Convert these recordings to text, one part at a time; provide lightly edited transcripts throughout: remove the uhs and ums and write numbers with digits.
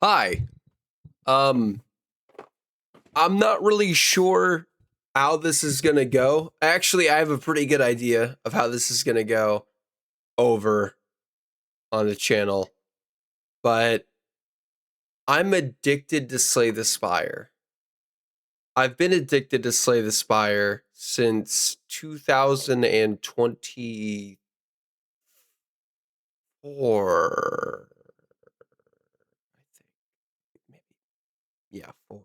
Hi. Um, I'm not really sure how this is gonna go. Actually, I have a pretty good idea of how this is gonna go over on the channel, but I'm addicted to Slay the Spire. I've been addicted to Slay the Spire since 2024. I think maybe. Yeah, 4.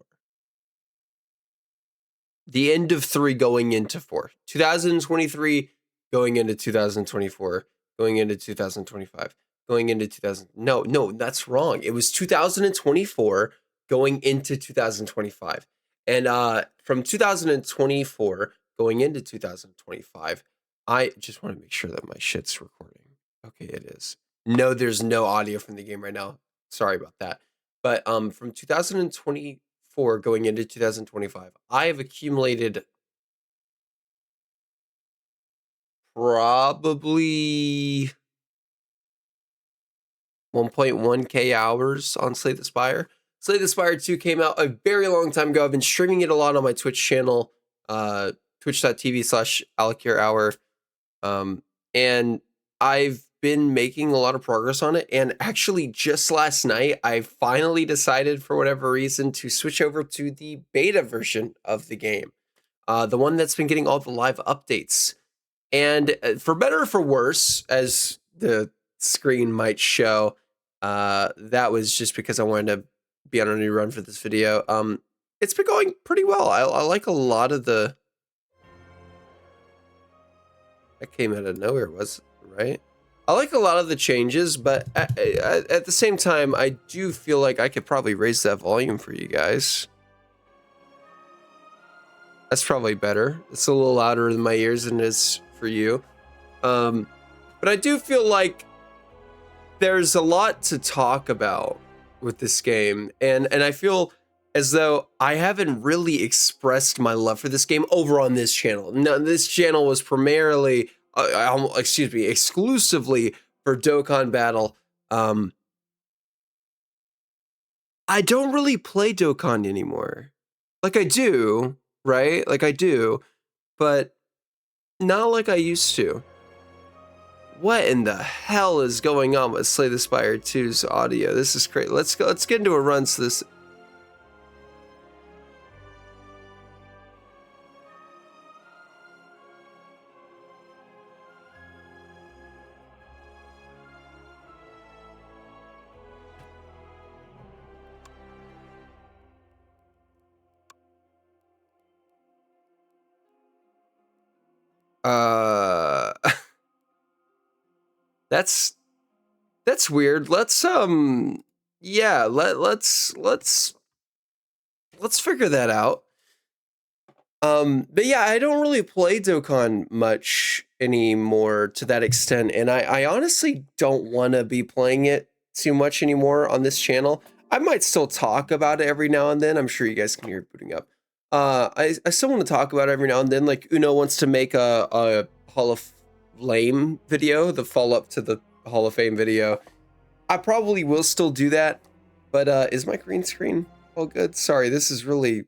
The end of 3 going into 4. 2023 going into 2024, going into 2025, going into 2000. No, that's wrong. It was 2024 going into 2025. And from 2024 going into 2025, I just want to make sure that my shit's recording. Okay, it is. No, there's no audio from the game right now. Sorry about that. But from 2024 going into 2025, I have accumulated probably 1.1k hours on Slay the Spire. Slay the Spire 2 came out a very long time ago. I've been streaming it a lot on my Twitch channel, twitch.tv/AlakirHour. And I've been making a lot of progress on it. And actually, just last night, I finally decided, for whatever reason, to switch over to the beta version of the game, the one that's been getting all the live updates. And for better or for worse, as the screen might show, that was just because I wanted to be on a new run for this video. It's been going pretty well. I like a lot of the... That came out of nowhere, was right? I like a lot of the changes, but at the same time, I do feel like I could probably raise that volume for you guys. That's probably better. It's a little louder in my ears than it is for you. But I do feel like there's a lot to talk about with this game, and I feel as though I haven't really expressed my love for this game over on this channel. No, this channel was primarily, exclusively for Dokkan Battle. I don't really play Dokkan anymore. Like I do, right? Like I do, but not like I used to. What in the hell is going on with Slay the Spire 2's audio? This is crazy. Let's get into a run so this... That's weird. Let's yeah, let's figure that out. But yeah, I don't really play Dokkan much anymore to that extent, and I honestly don't want to be playing it too much anymore on this channel. I might still talk about it every now and then. I'm sure you guys can hear it booting up. I still want to talk about it every now and then. Like Uno wants to make a Hall of Fame video, the follow-up to the Hall of Fame video. I probably will still do that, but is my green screen all good? Sorry, this is really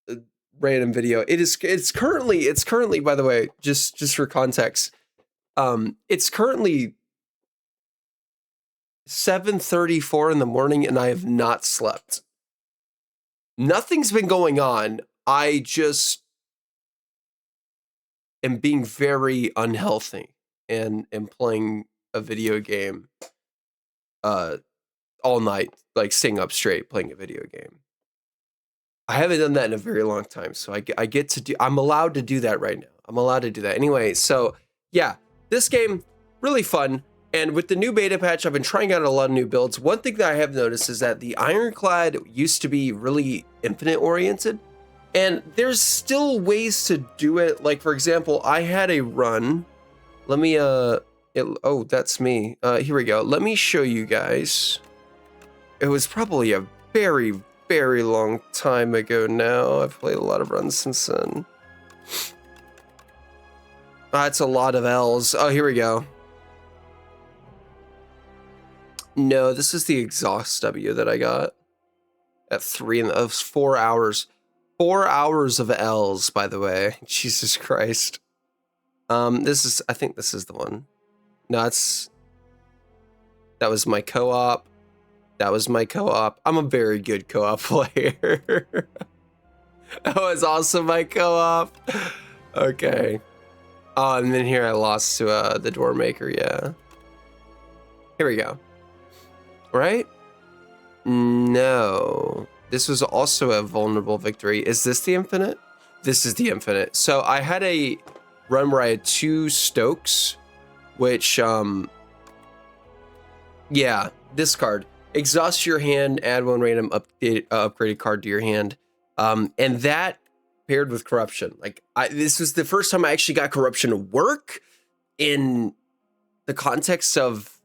a random video. It's currently, by the way, just for context, it's currently 7:34 in the morning and I have not slept. Nothing's been going on. I just am being very unhealthy and playing a video game all night, like staying up straight playing a video game. I haven't done that in a very long time, so I get to do... I'm allowed to do that right now. I'm allowed to do that. Anyway, so yeah, this game, really fun. And with the new beta patch, I've been trying out a lot of new builds. One thing that I have noticed is that the Ironclad used to be really infinite oriented, and there's still ways to do it. Like, for example, I had a run. Let me, oh, that's me. Here we go. Let me show you guys. It was probably a very, very long time ago now. I've played a lot of runs since then. That's a lot of L's. Oh, here we go. No, this is the exhaust W that I got at 3 and 4 hours. 4 hours of L's, by the way. Jesus Christ. I think this is the one. No, that was my co-op. That was my co-op. I'm a very good co-op player. That was also my co-op. Okay. Oh, and then here I lost to the door maker, yeah. Here we go. Right? No. This was also a vulnerable victory. Is this the infinite? This is the infinite. So I had a run where I had 2 Stokes, which, yeah, this card. Exhaust your hand, add 1 random upgraded card to your hand. And that paired with corruption. Like, this was the first time I actually got corruption to work in the context of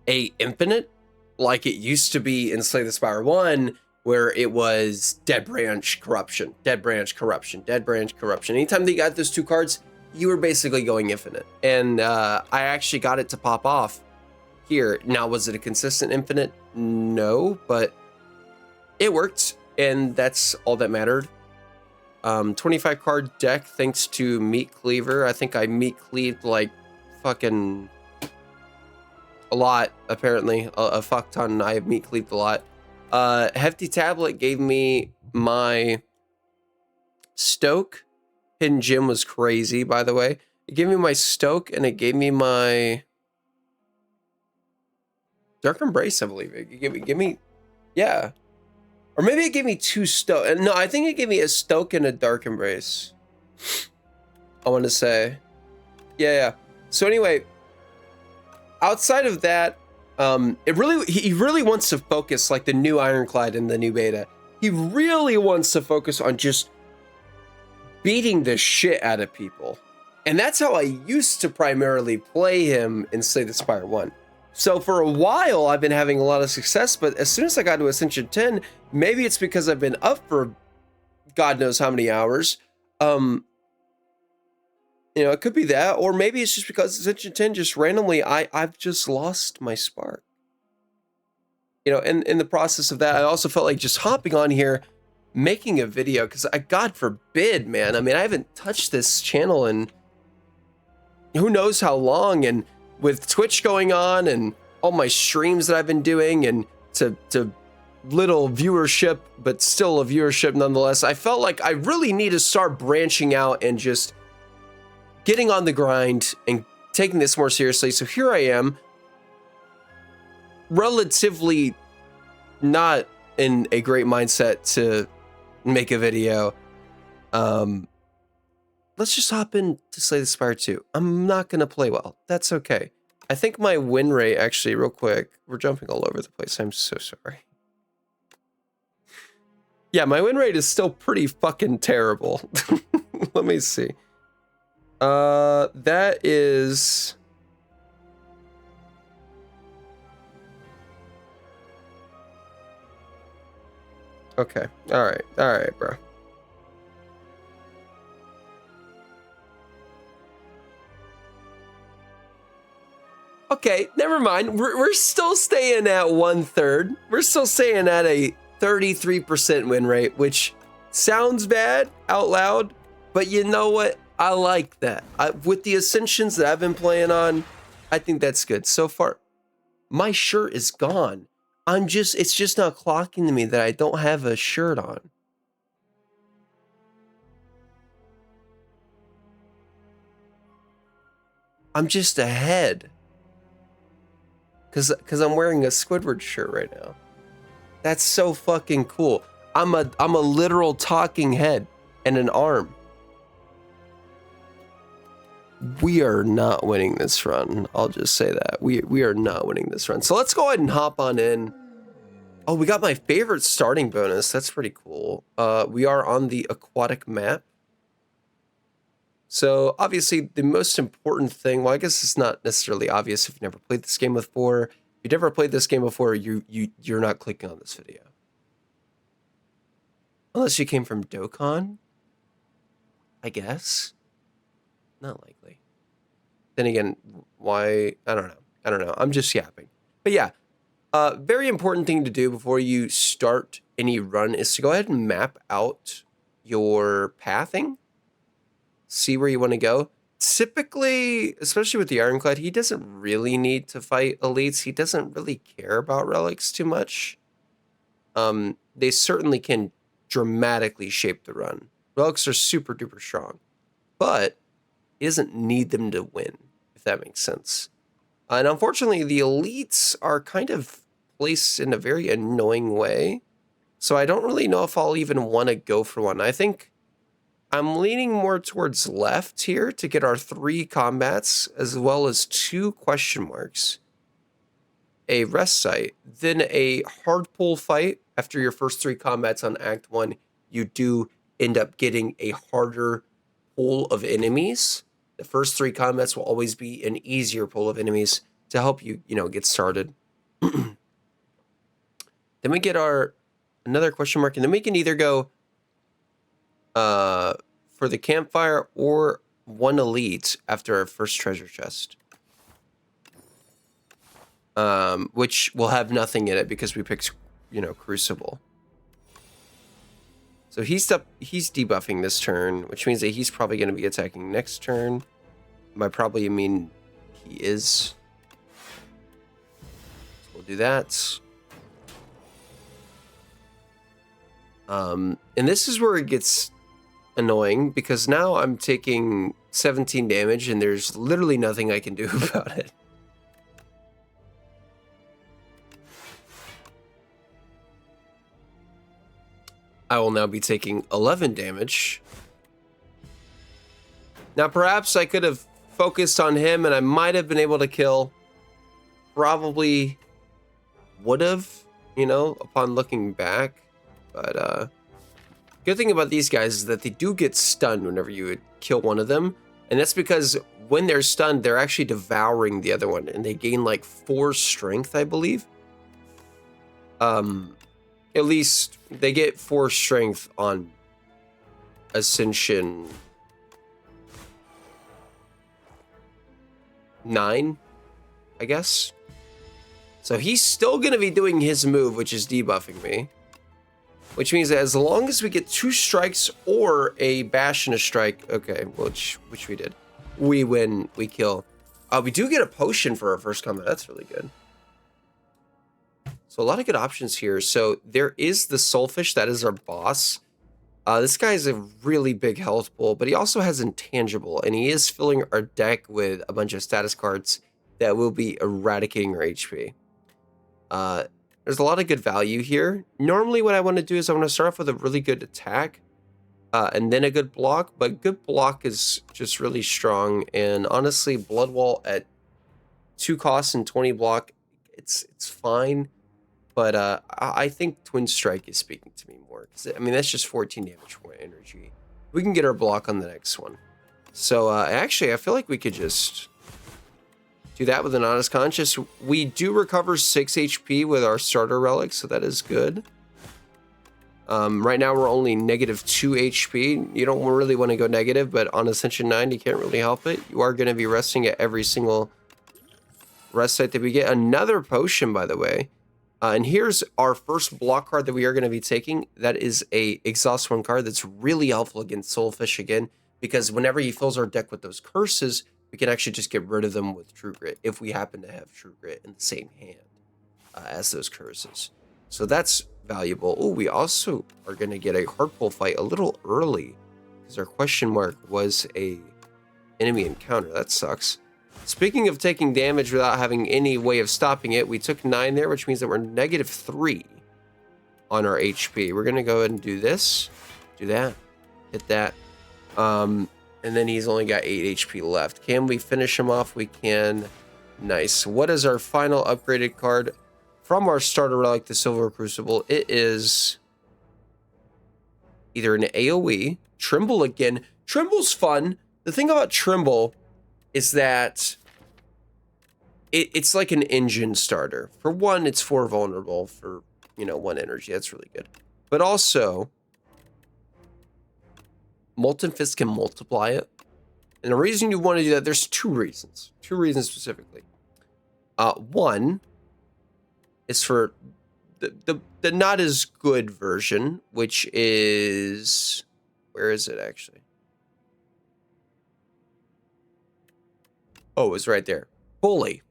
a infinite, like it used to be in Slay the Spire 1, where it was Dead Branch Corruption, Dead Branch Corruption, Dead Branch Corruption. Anytime they got those 2 cards, you were basically going infinite. And I actually got it to pop off here. Now, was it a consistent infinite? No, but it worked, and that's all that mattered. 25 card deck thanks to Meat Cleaver. I think I meat cleaved like fucking a lot, apparently. A fuck ton. I have meat cleaved a lot. Hefty Tablet gave me my Stoke. Hidden Gem was crazy, by the way. It gave me my Stoke, and it gave me my Dark Embrace, I believe. It gave me, yeah. Or maybe it gave me 2 Stoke. No, I think it gave me a Stoke and a Dark Embrace. I want to say. Yeah. So anyway, outside of that, he really wants to focus, like the new Ironclad in the new beta. He really wants to focus on just beating the shit out of people. And that's how I used to primarily play him in Slay the Spire 1. So for a while, I've been having a lot of success, but as soon as I got to Ascension 10, maybe it's because I've been up for God knows how many hours. You know, it could be that, or maybe it's just because Ascension 10 just randomly, I've just lost my spark. You know, and in the process of that, I also felt like just hopping on here, making a video, because God forbid, man, I mean, I haven't touched this channel in who knows how long, and with Twitch going on and all my streams that I've been doing, and to little viewership, but still a viewership nonetheless, I felt like I really need to start branching out and just getting on the grind and taking this more seriously. So here I am, relatively not in a great mindset to make a video. Let's just hop in to Slay the Spire 2. I'm not going to play well. That's okay. I think my win rate, actually, real quick, we're jumping all over the place. I'm so sorry. Yeah, my win rate is still pretty fucking terrible. Let me see. That is... Okay. All right, bro. Okay, never mind. We're still staying at 1/3. We're still staying at a 33% win rate, which sounds bad out loud, but you know what? I like that. With the Ascensions that I've been playing on, I think that's good. So far, my shirt is gone. It's just not clocking to me that I don't have a shirt on. I'm just ahead. Cause I'm wearing a Squidward shirt right now. That's so fucking cool. I'm a literal talking head and an arm. We are not winning this run. I'll just say that. We are not winning this run. So let's go ahead and hop on in. Oh, we got my favorite starting bonus. That's pretty cool. We are on the aquatic map. So obviously the most important thing, well, I guess it's not necessarily obvious if you've never played this game before. If you've never played this game before, you're not clicking on this video. Unless you came from Dokkan, I guess. Not likely. Then again, why? I don't know. I'm just yapping. But yeah, very important thing to do before you start any run is to go ahead and map out your pathing. See where you want to go. Typically, especially with the Ironclad, he doesn't really need to fight elites. He doesn't really care about relics too much. They certainly can dramatically shape the run. Relics are super duper strong, but he doesn't need them to win, if that makes sense. And unfortunately, the elites are kind of placed in a very annoying way. So I don't really know if I'll even want to go for one. I think I'm leaning more towards left here to get our 3 combats, as well as 2 question marks, a rest site, then a hard pull fight. After your first 3 combats on Act 1, you do end up getting a harder pool of enemies. The first 3 combats will always be an easier pool of enemies to help you, get started. Then we get our another question mark, and then we can either go for the campfire or 1 elite after our first treasure chest. Which will have nothing in it because we picked, Crucible. So he's debuffing this turn, which means that he's probably going to be attacking next turn. By probably, I mean he is. So we'll do that. And this is where it gets annoying, because now I'm taking 17 damage and there's literally nothing I can do about it. I will now be taking 11 damage. Now, perhaps I could have focused on him and I might have been able to kill. Probably would have, upon looking back. But, good thing about these guys is that they do get stunned whenever you would kill one of them. And that's because when they're stunned, they're actually devouring the other one. And they gain like 4 strength, I believe. At least they get 4 strength on Ascension 9, I guess. So he's still going to be doing his move, which is debuffing me. Which means that as long as we get 2 strikes or a bash and a strike, okay, which we did, we win, we kill. We do get a potion for our first combat. That's really good. So a lot of good options here. So there is the Soulfish. That is our boss. This guy is a really big health pool, but he also has Intangible, and he is filling our deck with a bunch of status cards that will be eradicating our HP. There's a lot of good value here. Normally what I want to do is I want to start off with a really good attack and then a good block, but good block is just really strong. And honestly, Blood Wall at 2 costs and 20 block, it's fine. But I think Twin Strike is speaking to me more. I mean, that's just 14 damage point energy. We can get our block on the next one. So actually, I feel like we could just do that with an Honest Conscience. We do recover 6 HP with our starter relic, so that is good. Right now, we're only -2 HP. You don't really want to go negative, but on Ascension 9, you can't really help it. You are going to be resting at every single rest site that we get. Another potion, by the way. And here's our first block card that we are going to be taking. That is a Exhaust 1 card that's really helpful against Soulfish again, because whenever he fills our deck with those curses, we can actually just get rid of them with True Grit if we happen to have True Grit in the same hand as those curses. So that's valuable. Oh, we also are going to get a hard pull fight a little early because our question mark was a enemy encounter. That sucks. Speaking of taking damage without having any way of stopping it, we took 9 there, which means that we're -3 on our HP. We're going to go ahead and do this, do that, hit that. And then he's only got 8 HP left. Can we finish him off? We can. Nice. What is our final upgraded card from our starter relic, the Silver Crucible? It is either an AoE, Tremble again. Tremble's fun. The thing about Tremble is that it's like an engine starter. For one, it's 4 vulnerable for, 1 energy. That's really good. But also, Molten Fist can multiply it. And the reason you want to do that, there's 2 reasons. 2 reasons specifically. One, is for the not as good version, which is, where is it actually? Oh, it's right there. Bully.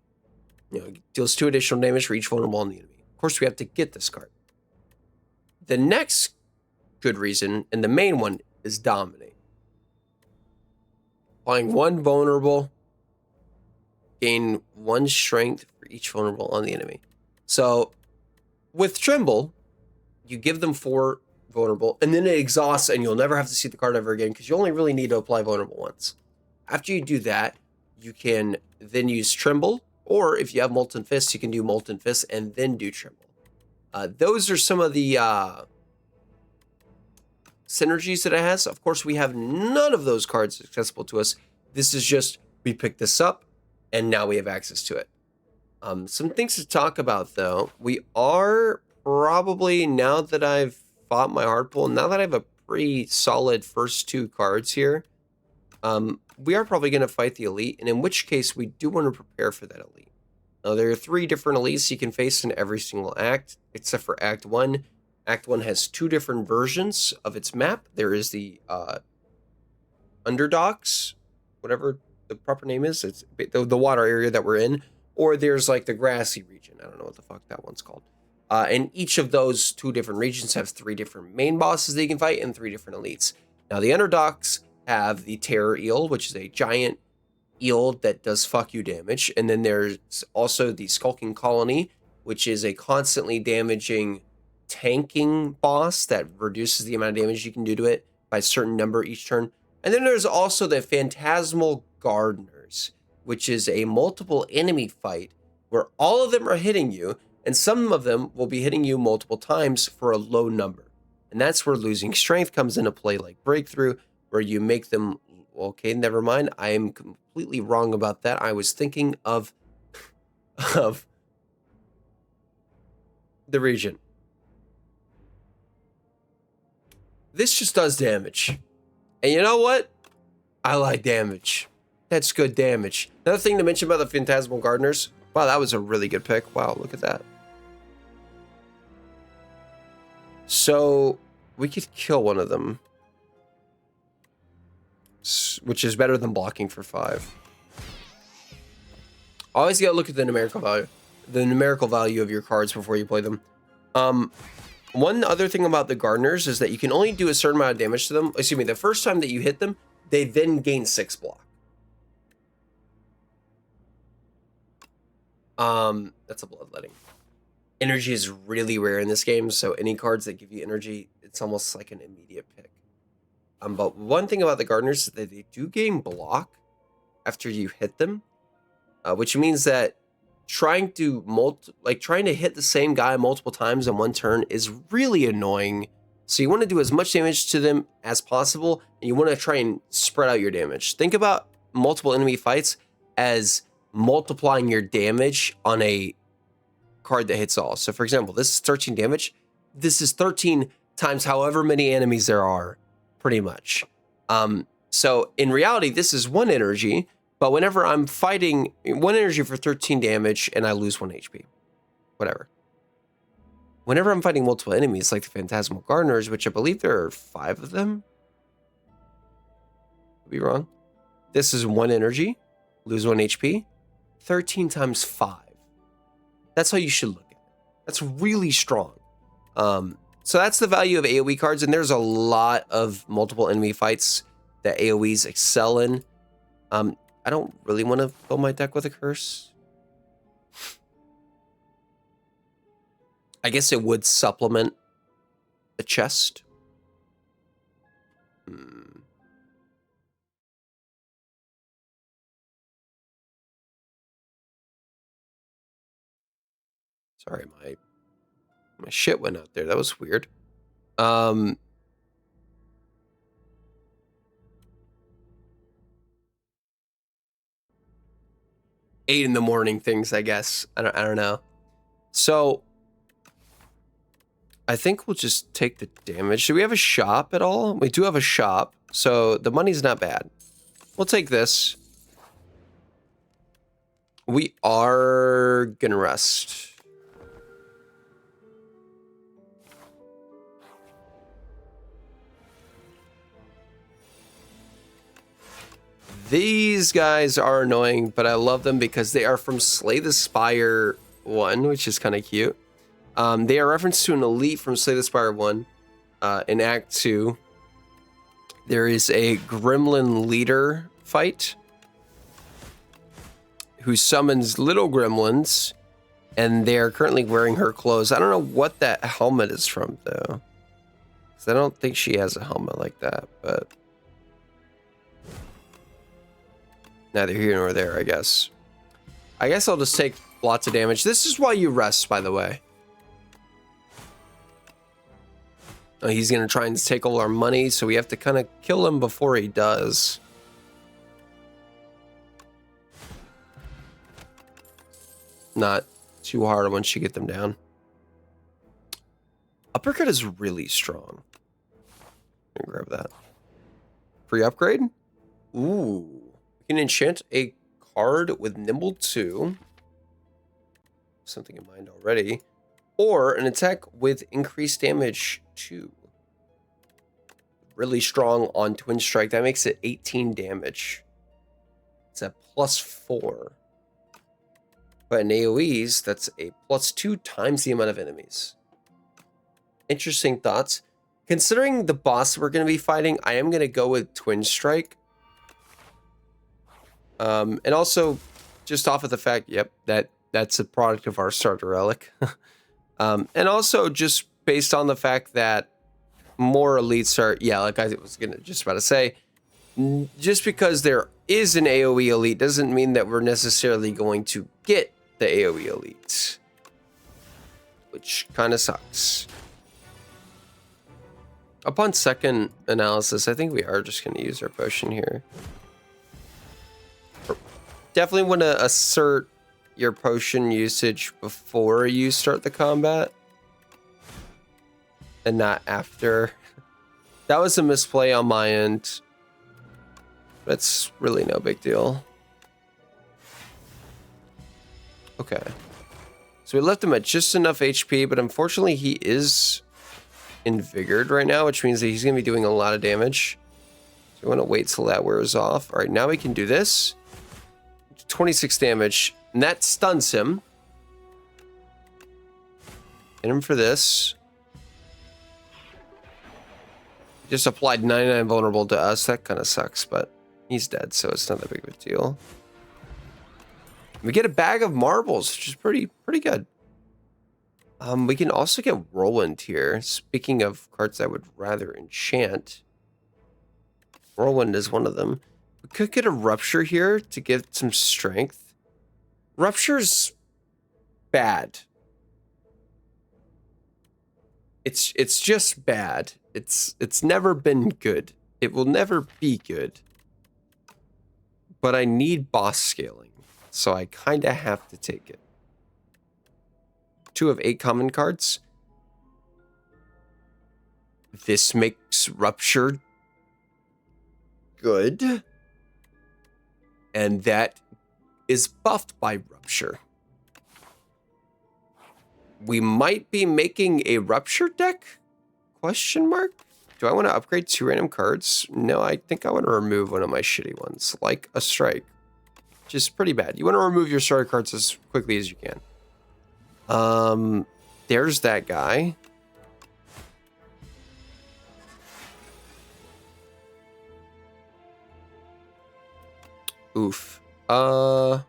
You know, deals 2 additional damage for each vulnerable on the enemy. Of course, we have to get this card. The next good reason, and the main one, is Dominate. Applying 1 vulnerable, gain 1 strength for each vulnerable on the enemy. So, with Tremble, you give them 4 vulnerable, and then it exhausts, and you'll never have to see the card ever again, because you only really need to apply vulnerable once. After you do that, you can then use Tremble, or if you have Molten Fist, you can do Molten Fist and then do Tremble. Those are some of the synergies that it has. Of course, we have none of those cards accessible to us. This is just, we picked this up, and now we have access to it. Some things to talk about, though. We are probably, now that I've fought my hard pull, now that I have a pretty solid first 2 cards here, we are probably going to fight the elite, and in which case we do want to prepare for that elite. Now, there are 3 different elites you can face in every single act, except for Act 1. Act 1 has 2 different versions of its map. There is the Underdogs, whatever the proper name is. It's the water area that we're in. Or there's like the grassy region. I don't know what the fuck that one's called. And each of those 2 different regions have 3 different main bosses they can fight and 3 different elites. Now, the Underdogs have the Terror Eel, which is a giant eel that does fuck you damage. And then there's also the Skulking Colony, which is a constantly damaging tanking boss that reduces the amount of damage you can do to it by a certain number each turn. And then there's also the Phantasmal Gardeners, which is a multiple enemy fight where all of them are hitting you, and some of them will be hitting you multiple times for a low number. And that's where losing strength comes into play, like Breakthrough, where you make them, okay, never mind. I am completely wrong about that. I was thinking of the region. This just does damage. And you know what? I like damage. That's good damage. Another thing to mention about the Phantasmal Gardeners. Wow, that was a really good pick. Wow, look at that. So, we could kill one of them, which is better than blocking for 5. Always gotta look at the numerical value of your cards before you play them. One other thing about the Gardeners is that you can only do a certain amount of damage to them. Excuse me, the first time that you hit them, they then gain 6 block. That's a bloodletting. Energy is really rare in this game, so any cards that give you energy, it's almost like an immediate pick. But one thing about the Gardeners is that they do gain block after you hit them, which means that trying to hit the same guy multiple times in one turn is really annoying. So you want to do as much damage to them as possible, and you want to try and spread out your damage. Think about multiple enemy fights as multiplying your damage on a card that hits all. So for example, this is 13 damage. This is 13 times however many enemies there are, pretty much. So in reality, this is 1 energy, but whenever I'm fighting 1 energy for 13 damage and I lose 1 HP, whatever. Whenever I'm fighting multiple enemies like the Phantasmal Gardeners, which I believe there are 5 of them, could be wrong. This is 1 energy, lose 1 HP, 13 times 5. That's how you should look at it. That's really strong. So that's the value of AoE cards, and there's a lot of multiple enemy fights that AoEs excel in. I don't really want to fill my deck with a curse. I guess it would supplement a chest. Sorry, my shit went out there. That was weird. 8 in the morning things, I guess. I don't know. So I think we'll just take the damage. Do we have a shop at all? We do have a shop, so the money's not bad. We'll take this. We are gonna rest. These guys are annoying, but I love them because they are from Slay the Spire 1, which is kind of cute. They are referenced to an elite from Slay the Spire 1 in Act 2. There is a gremlin leader fight who summons little gremlins, and they are currently wearing her clothes. I don't know what that helmet is from, though, because I don't think she has a helmet like that, but neither here nor there, I guess. I guess I'll just take lots of damage. This is why you rest, by the way. Oh, he's going to try and take all our money, so we have to kind of kill him before he does. Not too hard once you get them down. Uppercut is really strong. Let me grab that. Free upgrade? Ooh. You can enchant a card with Nimble 2. Something in mind already. Or an attack with increased damage 2. Really strong on Twin Strike. That makes it 18 damage. It's a +4. But in AoEs, that's a +2 times the amount of enemies. Interesting thoughts. Considering the boss we're going to be fighting, I am going to go with Twin Strike. And also, just off of the fact, yep, that's a product of our starter relic. And also just based on the fact that more elites are, yeah, like I was just about to say, just because there is an AoE elite doesn't mean that we're necessarily going to get the AoE elite, which kind of sucks. Upon second analysis, I think we are just going to use our potion here. Definitely want to assert your potion usage before you start the combat and not after. That was a misplay on my end. That's really no big deal. Okay. So we left him at just enough HP, but unfortunately he is invigored right now, which means that he's going to be doing a lot of damage. So we want to wait till that wears off. All right, now we can do this. 26 damage, and that stuns him. Hit him for this. Just applied 99 vulnerable to us. That kind of sucks, but he's dead, so it's not that big of a deal. We get a bag of marbles, which is pretty good. We can also get Whirlwind here. Speaking of cards I would rather enchant, Whirlwind is one of them. We could get a Rupture here to get some strength. Rupture's bad. It's just bad. It's never been good. It will never be good. But I need boss scaling, so I kind of have to take it. 2 of 8 common cards. This makes Rupture good. And that is buffed by Rupture. We might be making a Rupture deck? Question mark? Do I want to upgrade 2 random cards? No, I think I want to remove one of my shitty ones, like a Strike. Which is pretty bad. You want to remove your starter cards as quickly as you can. There's that guy. Oof. Yeah,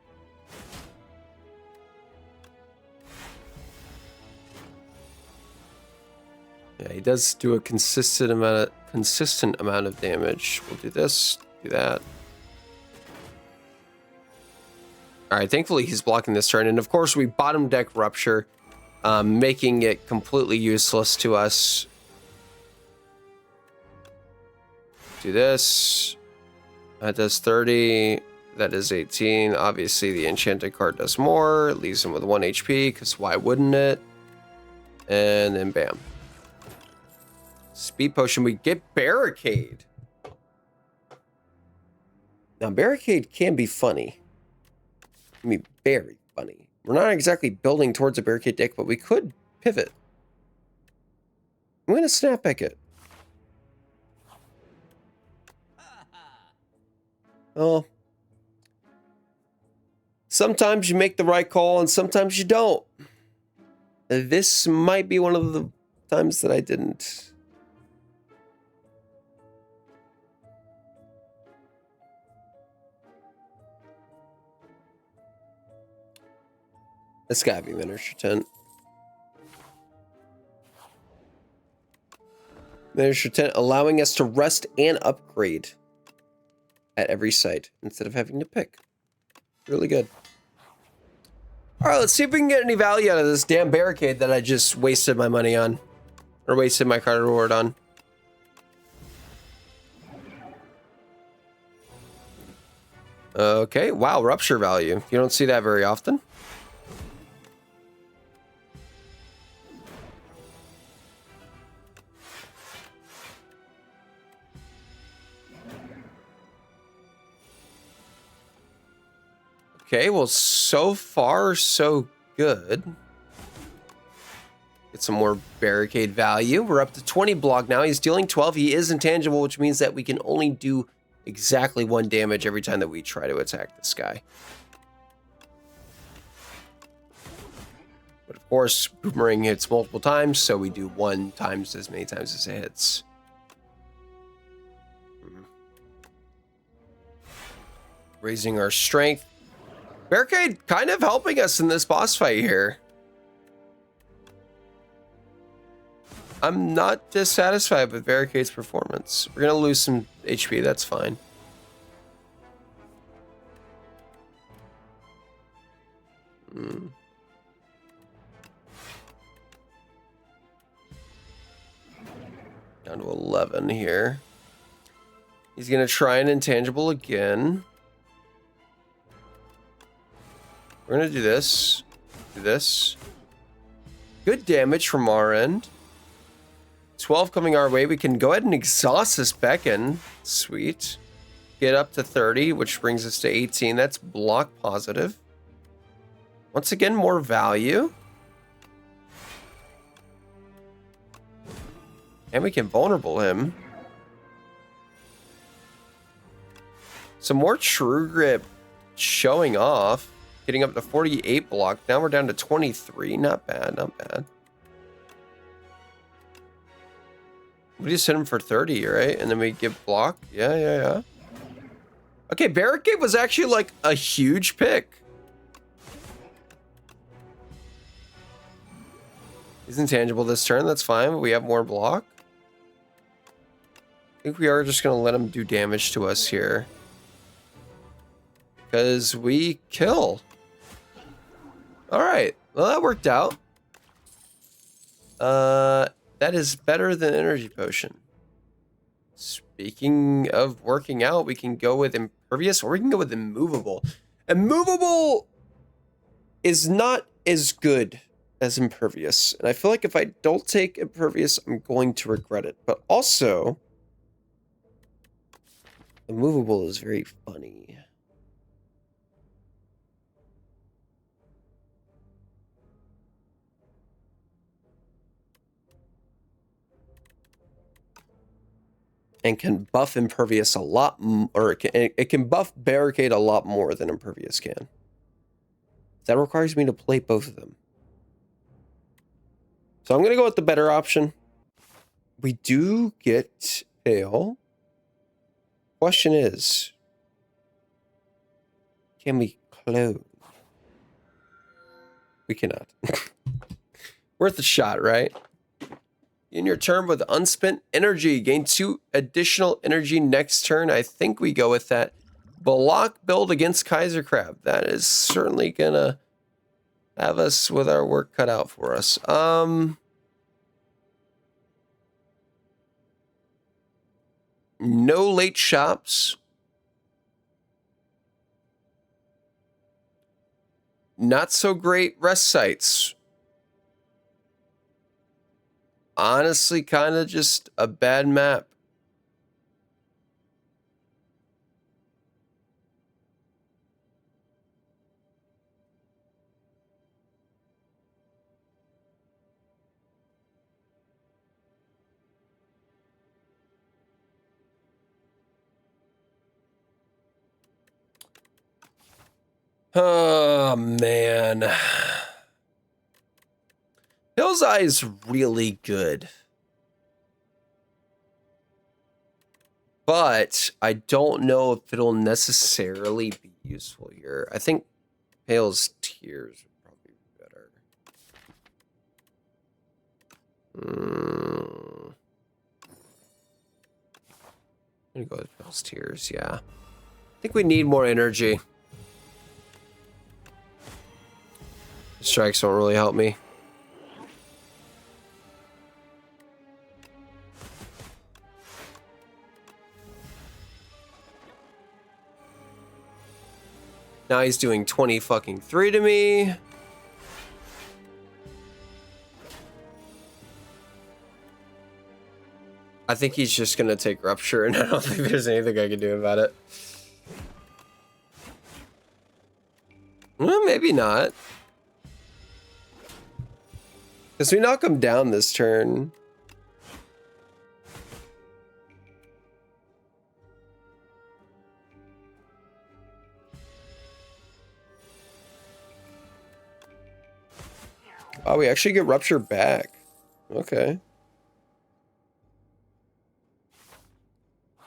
he does do a consistent amount of damage. We'll do this, do that. All right, thankfully he's blocking this turn, and of course we bottom deck Rupture, making it completely useless to us. Do this. That does 30. That is 18. Obviously, the enchanted card does more. It leaves him with 1 HP, because why wouldn't it? And then bam. Speed potion. We get Barricade. Now, Barricade can be funny. I mean, very funny. We're not exactly building towards a Barricade deck, but we could pivot. I'm going to snapback it. Oh, Sometimes you make the right call and sometimes you don't. This might be one of the times that I didn't. It's gotta be miniature tent. Miniature tent allowing us to rest and upgrade at every site instead of having to pick. Really good. All right, let's see if we can get any value out of this damn barricade that I just wasted my money on. Or wasted my card reward on. Okay, wow, rupture value. You don't see that very often. Okay, well, so far, so good. Get some more barricade value. We're up to 20 block now. He's dealing 12. He is intangible, which means that we can only do exactly 1 damage every time that we try to attack this guy. But of course, Boomerang hits multiple times, so we do 1 times as many times as it hits. Raising our strength. Barricade kind of helping us in this boss fight here. I'm not dissatisfied with Barricade's performance. We're gonna lose some HP, that's fine. Down to 11 here. He's gonna try an intangible again. We're gonna do this. Do this. Good damage from our end. 12 coming our way. We can go ahead and exhaust this beacon. Sweet. Get up to 30, which brings us to 18. That's block positive. Once again, more value. And we can vulnerable him. Some more true grip showing off. Getting up to 48 block. Now we're down to 23. Not bad, not bad. We just hit him for 30, right? And then we give block. Yeah. Okay, Barricade was actually like a huge pick. He's intangible this turn. That's fine. But we have more block. I think we are just going to let him do damage to us here. Because we kill. All right. Well, that worked out. That is better than energy potion. Speaking of working out, we can go with impervious or we can go with immovable. Immovable is not as good as impervious. And I feel like if I don't take impervious, I'm going to regret it. But also, immovable is very funny. And can buff impervious a lot, or it can buff barricade a lot more than impervious can. That requires me to play both of them. So I'm gonna go with the better option. We do get pale. Question is, can we close? We cannot. Worth a shot, right? In your turn with unspent energy, gain 2 additional energy next turn. I think we go with that. Block build against Kaiser Crab. That is certainly gonna have us with our work cut out for us. No late shops. Not so great rest sites. Honestly, kind of just a bad map. Oh, man. Hill's Eye is really good. But I don't know if it'll necessarily be useful here. I think Hale's Tears would probably be better. I'm gonna go with Hale's Tears, yeah. I think we need more energy. Strikes don't really help me. Now he's doing 20 fucking 3 to me. I think he's just gonna take Rupture, and I don't think there's anything I can do about it. Well, maybe not. Because we knock him down this turn. Oh, we actually get Rupture back. Okay.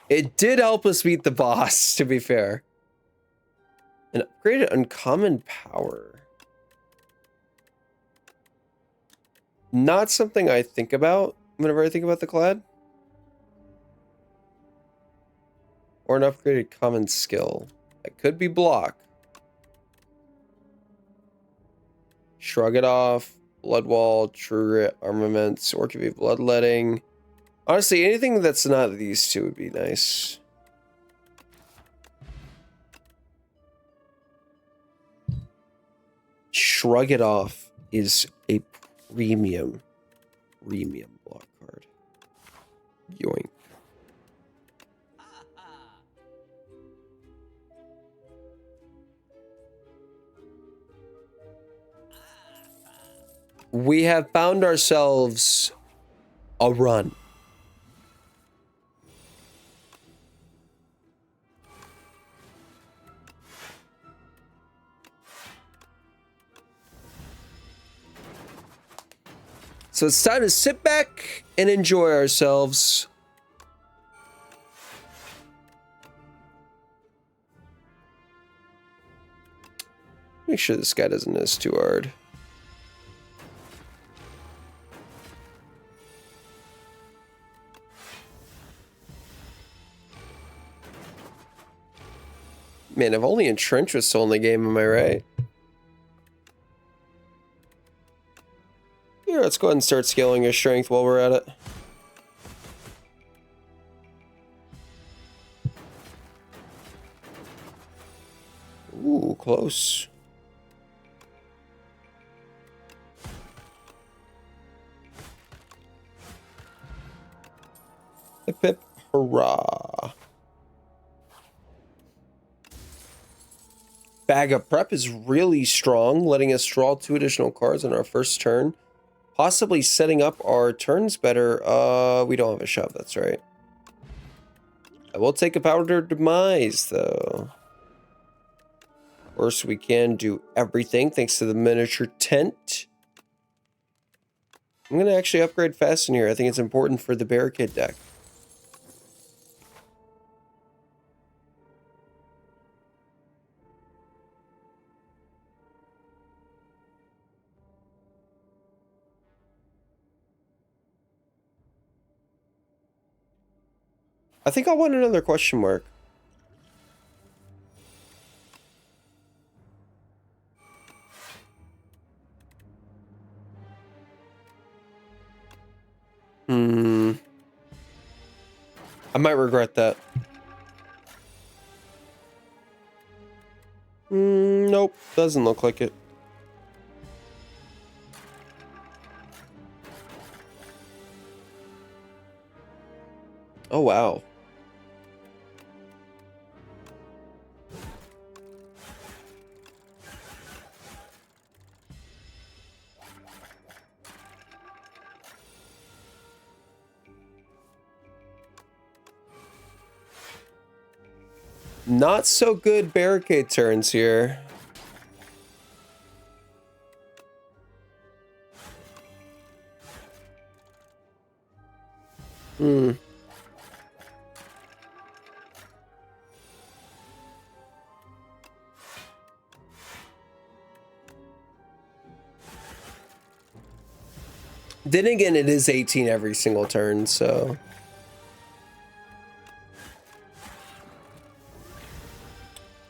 It did help us beat the boss, to be fair. An upgraded Uncommon Power. Not something I think about whenever I think about the Clad. Or an upgraded Common Skill. That could be Block. Shrug It Off. Blood Wall, True Armaments, or could be Bloodletting. Honestly, anything that's not these two would be nice. Shrug It Off is a premium block card. Yoink. We have found ourselves a run. So it's time to sit back and enjoy ourselves. Make sure this guy doesn't miss too hard. Man, if only Entrench was still in the game, am I right? Here, let's go ahead and start scaling your strength while we're at it. Ooh, close. Hip hip hurrah. Bag of Prep is really strong, letting us draw 2 additional cards on our first turn. Possibly setting up our turns better. We don't have a shove, that's right. I will take a Powder Demise, though. Of course, we can do everything thanks to the miniature tent. I'm going to actually upgrade Fasten here. I think it's important for the Barricade deck. I think I want another question mark. I might regret that. Nope, doesn't look like it. Oh, wow. Not so good barricade turns here. Hmm. Then again, it is 18 every single turn, so...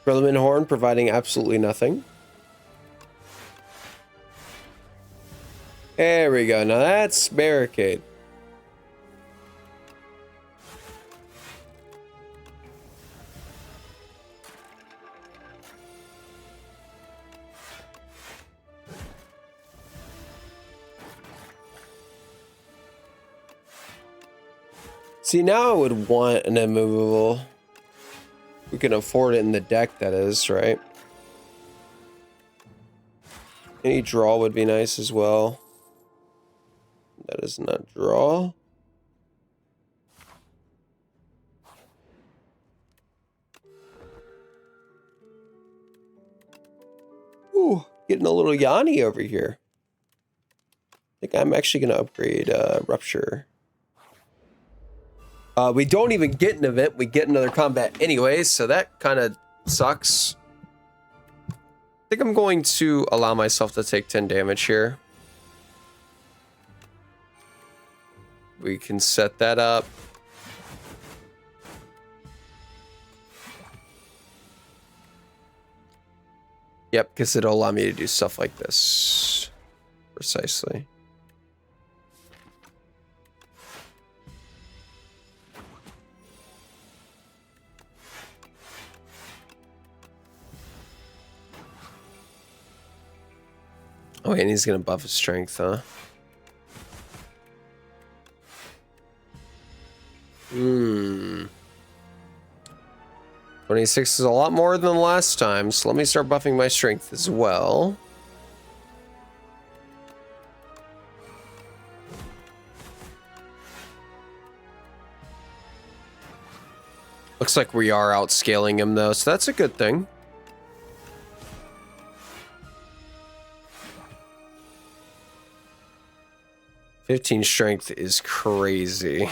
Relevant Horn providing absolutely nothing. There we go. Now that's Barricade. See, now I would want an immovable. We can afford it in the deck, that is, right? Any draw would be nice as well. That is not draw. Ooh, getting a little Yanni over here. I think I'm actually going to upgrade Rupture. We don't even get an event. We get another combat anyway, so that kind of sucks. I think I'm going to allow myself to take 10 damage here. We can set that up. Yep, because it'll allow me to do stuff like this. Precisely. Oh, and he's going to buff his strength, huh? 26 is a lot more than the last time, so let me start buffing my strength as well. Looks like we are outscaling him though, so that's a good thing. "15 strength is crazy."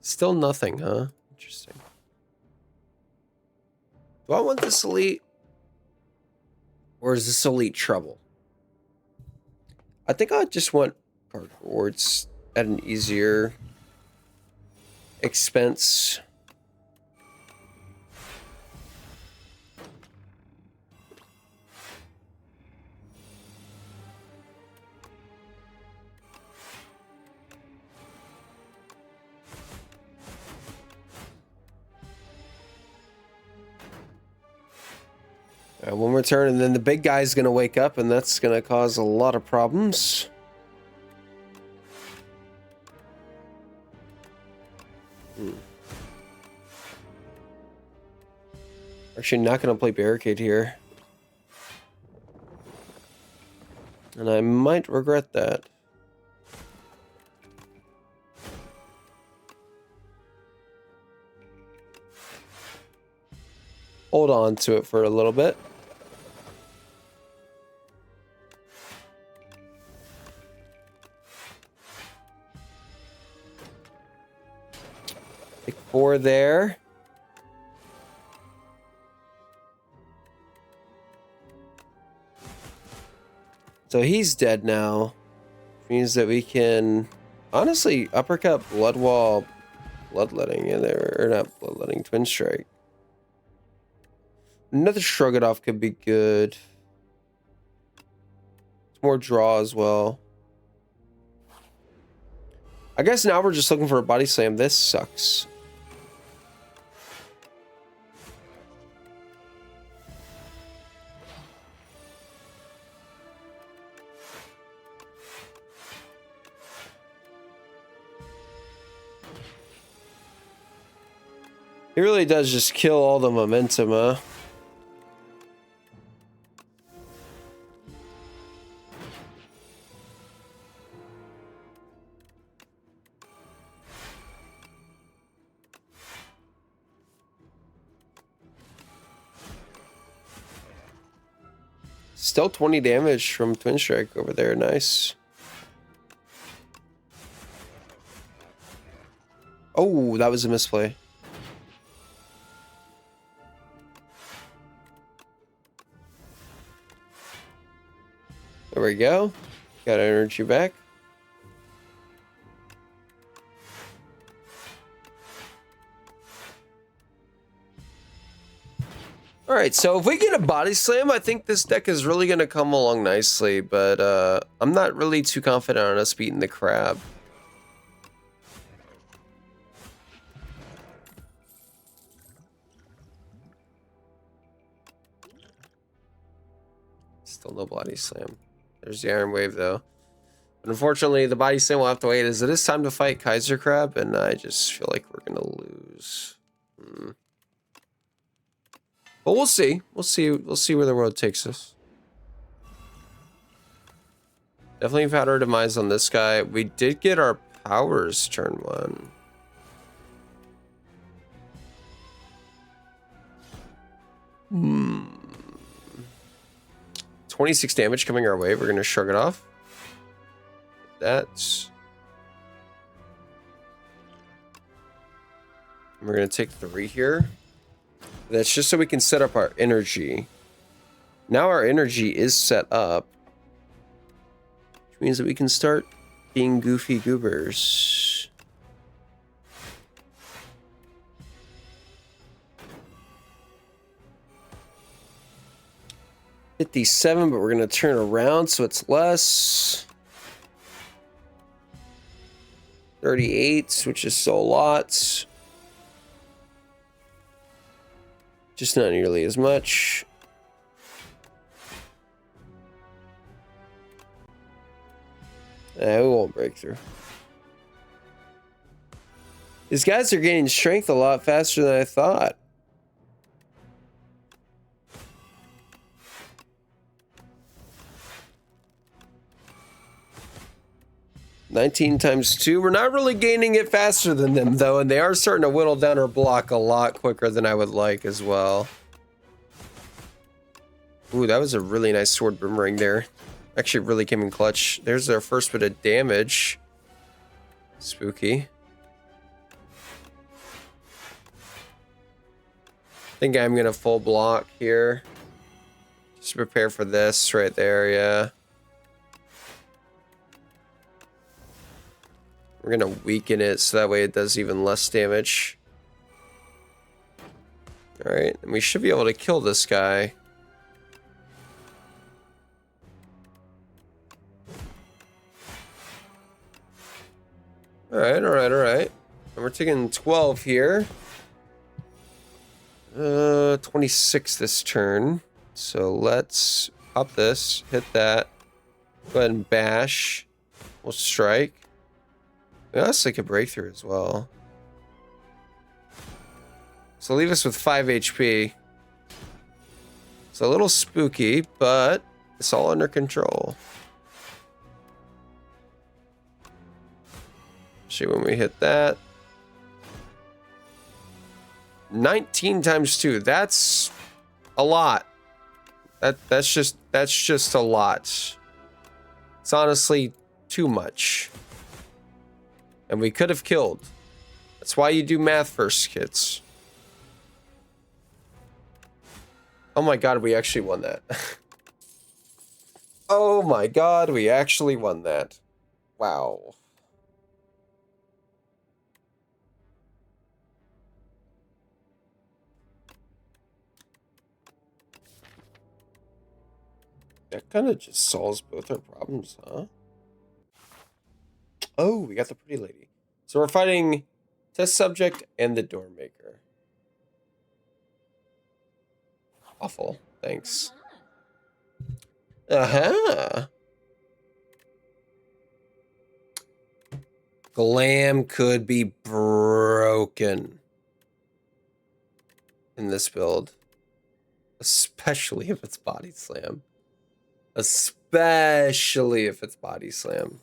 Still nothing, huh? Interesting. Do I want this elite? Or is this elite trouble? I think I just want card rewards at an easier expense. One more turn, and then the big guy's gonna wake up, and that's gonna cause a lot of problems. Actually, not gonna play Barricade here. And I might regret that. Hold on to it for a little bit. Take 4 there. So he's dead now. Which means that we can honestly uppercut Bloodwall, Bloodletting in there, or not Bloodletting, Twin Strike. Another Shrug It Off could be good. It's more draw as well. I guess now we're just looking for a body slam. This sucks. It really does just kill all the momentum, huh? Still 20 damage from Twin Strike over there. Nice. Oh, that was a misplay. There we go. Got energy back. All right, so if we get a body slam, I think this deck is really going to come along nicely, but I'm not really too confident on us beating the crab. Still no body slam. There's the Iron Wave, though. But unfortunately, the body slam will have to wait, as it is time to fight Kaiser Crab, and I just feel like we're going to lose. But we'll see. We'll see where the road takes us. Definitely found our demise on this guy. We did get our powers turn 1. 26 damage coming our way. We're going to shrug it off. That's... We're going to take 3 here. That's just so we can set up our energy. Now our energy is set up, which means that we can start being goofy goobers. $57, but we're going to turn around so it's less. 38, which is so lots. Just not nearly as much. We won't break through. These guys are gaining strength a lot faster than I thought. $19 times 2. We're not really gaining it faster than them, though, and they are starting to whittle down our block a lot quicker than I would like as well. Ooh, that was a really nice sword boomerang there. Actually, really came in clutch. There's our first bit of damage. Spooky. I think I'm gonna full block here. Just prepare for this right there, yeah. We're gonna weaken it so that way it does even less damage. Alright, and we should be able to kill this guy. Alright, alright, alright. And we're taking 12 here. 26 this turn. So let's pop this, hit that. Go ahead and bash. We'll strike. That's like a breakthrough as well. So leave us with 5 HP. It's a little spooky, but it's all under control. See when we hit that. 19 times 2. That's a lot. That's just a lot. It's honestly too much. And we could have killed. That's why you do math first, kids. Oh my god, we actually won that. Oh my god, we actually won that. Wow. That kind of just solves both our problems, huh? Oh, we got the pretty lady. So we're fighting test subject and the door maker. Awful. Thanks. Uh-huh. Glam could be broken in this build. Especially if it's body slam. Especially if it's body slam.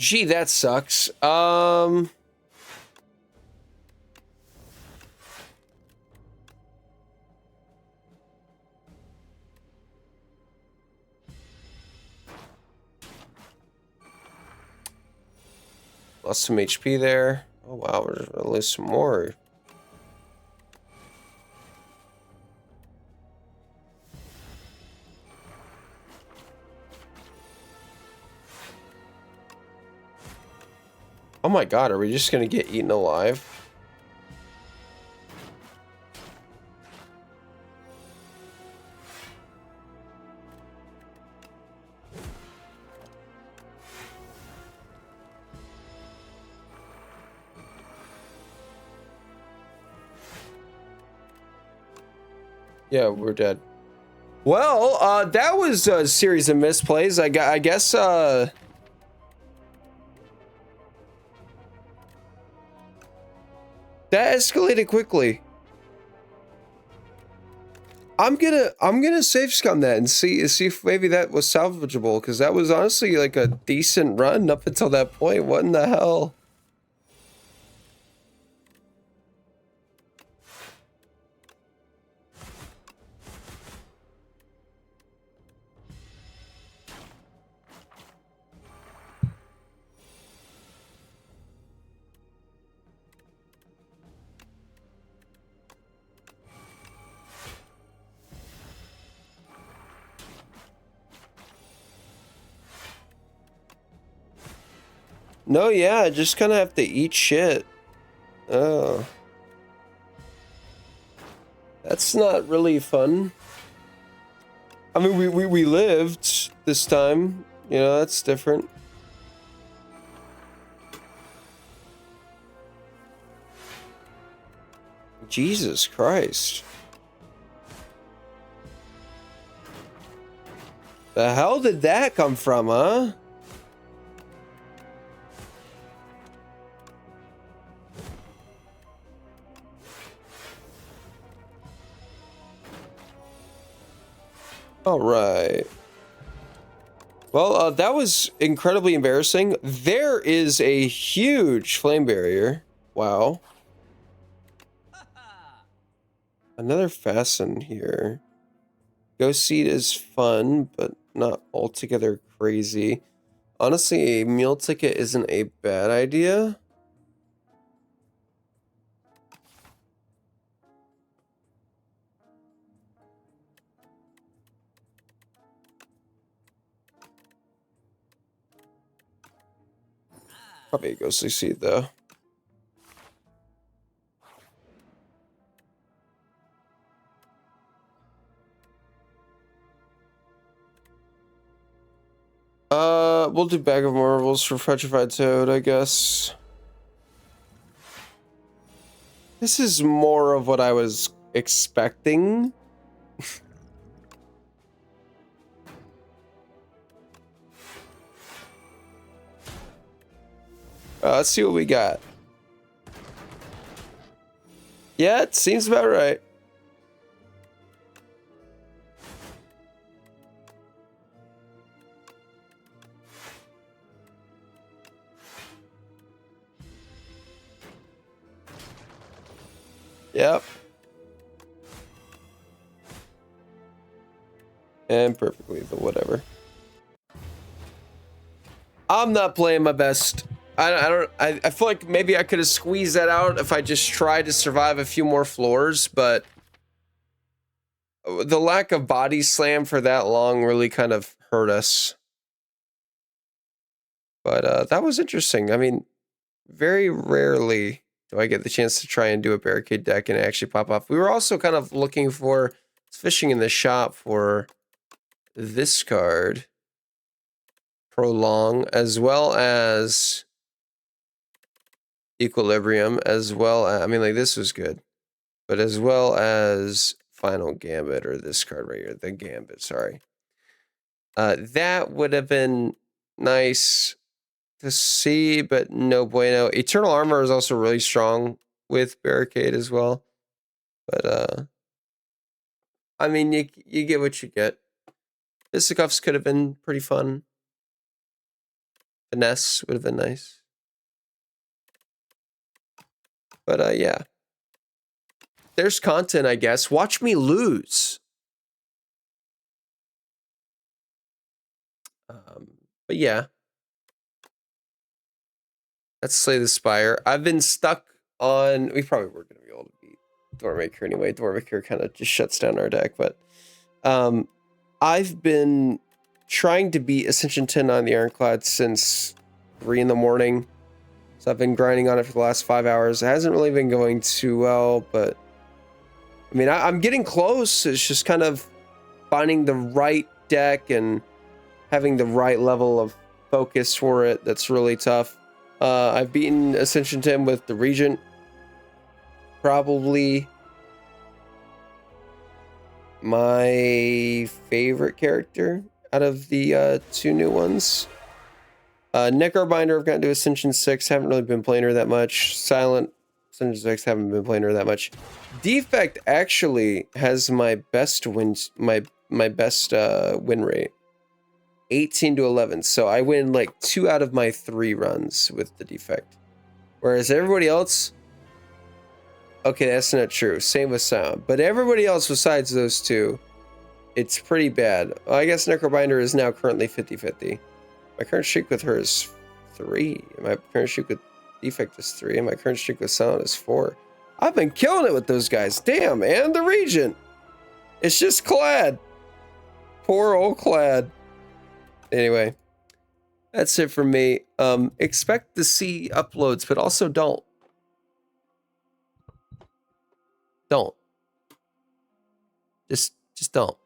Gee, that sucks. Lost some HP there. Oh wow, we're gonna lose some more. Oh my god, are we just gonna get eaten alive? Yeah, we're dead. Well, that was a series of misplays. I guess, that escalated quickly. I'm gonna save scum that and see if maybe that was salvageable, because that was honestly like a decent run up until that point. What in the hell? No, yeah, just kind of have to eat shit. Oh. That's not really fun. I mean, we lived this time. You know, that's different. Jesus Christ. The hell did that come from, huh? All right. Well, that was incredibly embarrassing. There is a huge flame barrier. Wow. Another fasten here. Ghost seed is fun, but not altogether crazy. Honestly, a meal ticket isn't a bad idea. Probably a ghostly seed, though. We'll do bag of marbles for petrified toad, I guess. This is more of what I was expecting. Let's see what we got. Yeah, it seems about right. Yep. And perfectly, but whatever. I'm not playing my best. I feel like maybe I could have squeezed that out if I just tried to survive a few more floors, but the lack of body slam for that long really kind of hurt us. But that was interesting. I mean, very rarely do I get the chance to try and do a barricade deck and actually pop off. We were also kind of looking for fishing in the shop for this card, Prolong, as well as Equilibrium, as well as, I mean, like, this was good, but as well as Final Gambit, or this card right here, the Gambit, sorry. That would have been nice to see, but no bueno. Eternal Armor is also really strong with Barricade as well. But, I mean, you get what you get. Fisticuffs could have been pretty fun. Finesse would have been nice. But yeah. There's content, I guess. Watch me lose. But yeah. Let's Slay the Spire. I've been stuck on... We probably were going to be able to beat Doormaker anyway. Doormaker kind of just shuts down our deck. But I've been trying to beat Ascension 10 on the Ironclad since 3 in the morning. So I've been grinding on it for the last 5 hours. It hasn't really been going too well, but... I mean, I'm getting close. It's just kind of finding the right deck and having the right level of focus for it. That's really tough. I've beaten Ascension 10 with the Regent. Probably my favorite character out of the 2 new ones. Necrobinder, I've gotten to Ascension 6. Haven't really been playing her that much. Silent, Ascension 6, haven't been playing her that much. Defect actually has my best win rate. 18 to 11. So I win like 2 out of my 3 runs with the Defect. Whereas everybody else... Okay, that's not true. Same with Sound. But everybody else besides those 2, it's pretty bad. Well, I guess Necrobinder is now currently 50-50. My current streak with her is 3. My current streak with Defect is 3. And my current streak with Sound is 4. I've been killing it with those guys. Damn, and the Regent. It's just Clad. Poor old Clad. Anyway, that's it for me. Expect to see uploads, but also don't. Don't. Just don't.